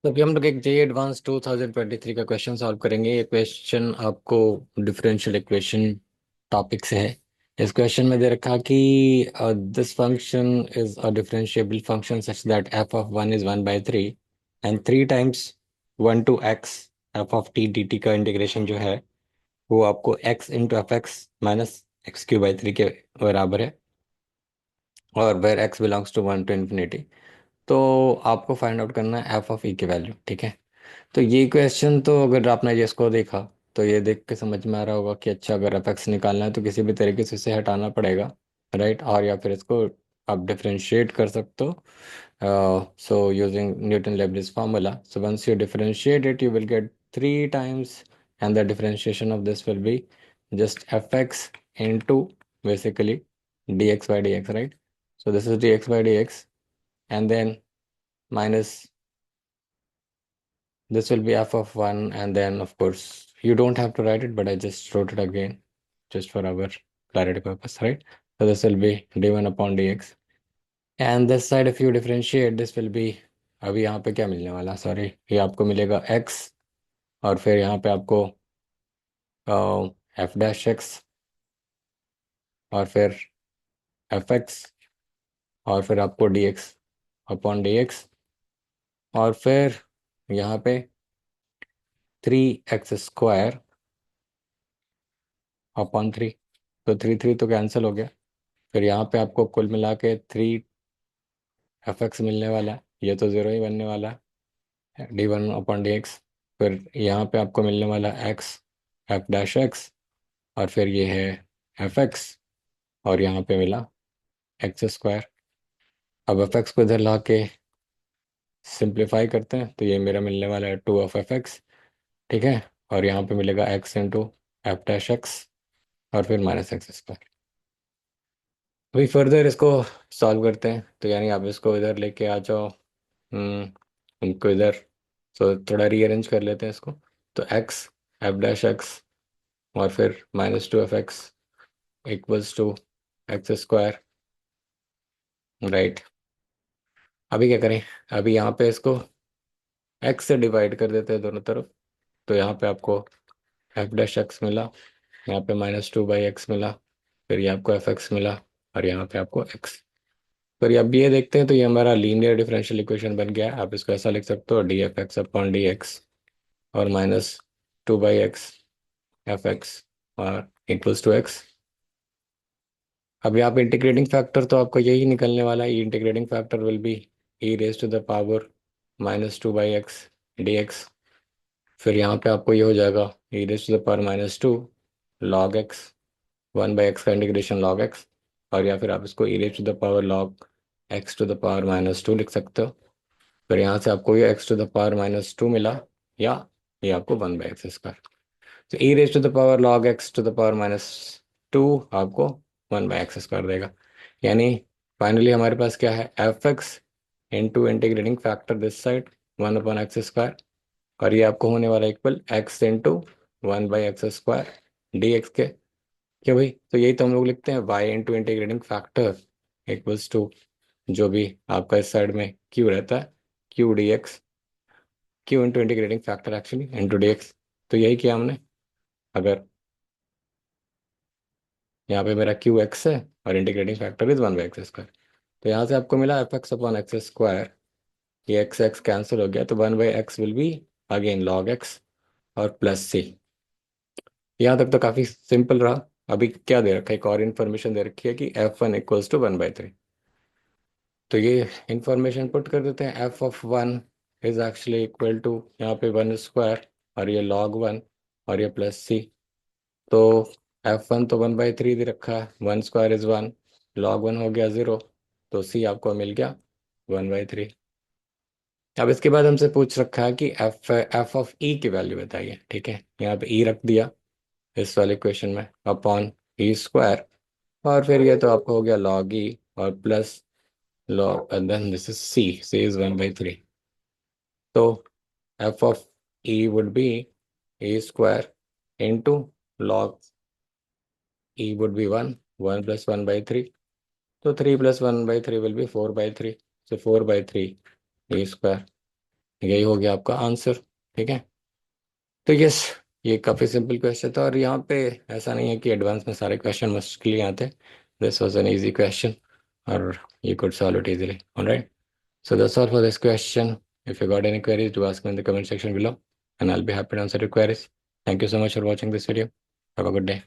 तो अभी हम लोग एक जे एडवांस 2023 का क्वेश्चन सॉल्व करेंगे। ये क्वेश्चन आपको डिफरेंशियल इक्वेशन टॉपिक से है। इस क्वेश्चन में दे रखा कि this function is a differentiable function such that F of one is 1/3 and 3 times 1 to x F of T D T का इंटीग्रेशन जो है वो आपको x into F X minus x³/3 के बराबर है, और where x belongs to 1 to ∞। तो आपको फाइंड आउट करना है एफ ऑफ ई की वैल्यू। ठीक है, तो ये क्वेश्चन तो अगर आपने ये इसको देखा तो ये देख के समझ में आ रहा होगा कि अच्छा, अगर एफ एक्स निकालना है तो किसी भी तरीके से इसे हटाना पड़ेगा, राइट। और या फिर इसको आप डिफरेंशिएट कर सकते हो, so using Newton Leibniz formula. So once you differentiate it you will get 3 times, and the differentiation of this will be just F X into basically D X by D X, right. So this is D X by D X, and then minus this will be f of 1, and then of course you don't have to write it, but I just wrote it again just for our clarity purpose, right? So this will be d1 upon dx, and this side if you differentiate this will be, अभी यहाँ पे क्या मिलने वाला, sorry, ये आपको मिलेगा x, और फिर यहाँ पे आपको एफ डैश एक्स, और फिर एफ एक्स, और फिर आपको D x upon D x, और फिर यहाँ पे 3x² अपॉन 3। तो 3 तो कैंसिल हो गया। फिर यहाँ पे आपको कुल मिला के 3 एफ एक्स मिलने वाला है, ये तो ज़ीरो ही बनने वाला है, d1 अपॉन डी एक्स। फिर यहाँ पे आपको मिलने वाला एक्स एफ डैश एक्स, और फिर ये है एफ एक्स, और यहाँ पे मिला x²। अब एफ एक्स को इधर ला के सिंप्लीफाई करते हैं तो ये मेरा मिलने वाला है 2 of f(x), ठीक है। और यहाँ पे मिलेगा x into F dash x, और फिर माइनस x²। अभी फर्दर इसको सॉल्व करते हैं, तो यानी आप इसको इधर लेके आ जाओ, इनको इधर। तो थोड़ा रीअरेंज कर लेते हैं इसको। तो x एफ डैश एक्स, और फिर -2 f(x) equals to x², right. अभी क्या करें, अभी यहाँ पे इसको x से डिवाइड कर देते हैं दोनों तरफ। तो यहाँ पे आपको एफ डैश एक्स मिला, यहाँ पे -2/x मिला, फिर ये आपको एफ एक्स मिला, और यहाँ पे आपको x। फिर अब ये देखते हैं तो ये हमारा लीनियर डिफरेंशियल इक्वेशन बन गया है। आप इसको ऐसा लिख सकते हो D F x upon D x, और -2/x एफ एक्स, और इक्वल्स टू एक्स। अब यहाँ पे इंटीग्रेटिंग फैक्टर तो आपको यही निकलने वाला है, integrating factor will be e raise to the power -2/x d x. फिर यहाँ पे आपको ये हो जाएगा e raise to the power -2 log x, 1/x का इंटीग्रेशन लॉग एक्स, और या फिर आप इसको e raise to the power log x to the power -2 लिख सकते हो। फिर यहाँ से आपको ये x टू द पावर -2 मिला, या ये आपको 1/x²। तो e raise to the power log x to the power -2 आपको 1/x² देगा। यानी फाइनली हमारे पास क्या है, F X into integrating factor this side 1/x², और ये आपको होने वाला equal x into 1/x² D x के। क्या भाई, तो यही तो हम लोग लिखते हैं y into integrating factor equals to जो भी आपका इस साइड में q रहता है, q D x, Q into integrating factor actually into D x. तो यही किया हमने। अगर यहाँ पे मेरा क्यू एक्स है और इंटीग्रेटिंग फैक्टर इज 1/x², तो यहाँ से आपको मिला एफ एक्स अपॉन x²। ये एक्स एक्स कैंसिल हो गया, तो 1/x will be again log x और प्लस सी। यहाँ तक तो काफ़ी सिंपल रहा। अभी क्या दे रखा है, एक और इन्फॉर्मेशन दे रखी है कि f1 इक्वल्स टू 1/3। तो ये इंफॉर्मेशन पुट कर देते हैं। F of 1 is actually equal to यहाँ पे 1², और ये लॉग 1, और ये प्लस सी। तो f1 तो 1/3 दे रखा है, 1² इज 1, लॉग 1 हो गया 0, तो सी आपको मिल गया 1/3। अब इसके बाद हमसे पूछ रखा है कि एफ ऑफ ई की वैल्यू बताइए। ठीक है, यहाँ पे ई रख दिया इस वाले क्वेश्चन में अपॉन ई², और फिर ये तो आपको हो गया लॉग ई, और plus log, and then this is c is 1/3। तो f of e would be a² into log e would be 1 plus 1/3। तो 3 plus 1/3 will be 4/3, so 4/3 a² यही हो गया आपका आंसर। ठीक है, तो यस, ये काफ़ी सिंपल क्वेश्चन था, और यहाँ पे ऐसा नहीं है कि एडवांस में सारे क्वेश्चन मुश्किल ही आते। This was an easy question, और you could solve it easily. All right, so that's all for this question. If you got any queries, do ask me in the comment section below, and I'll be happy to answer your queries. Thank you so much for watching this video. Have a good day.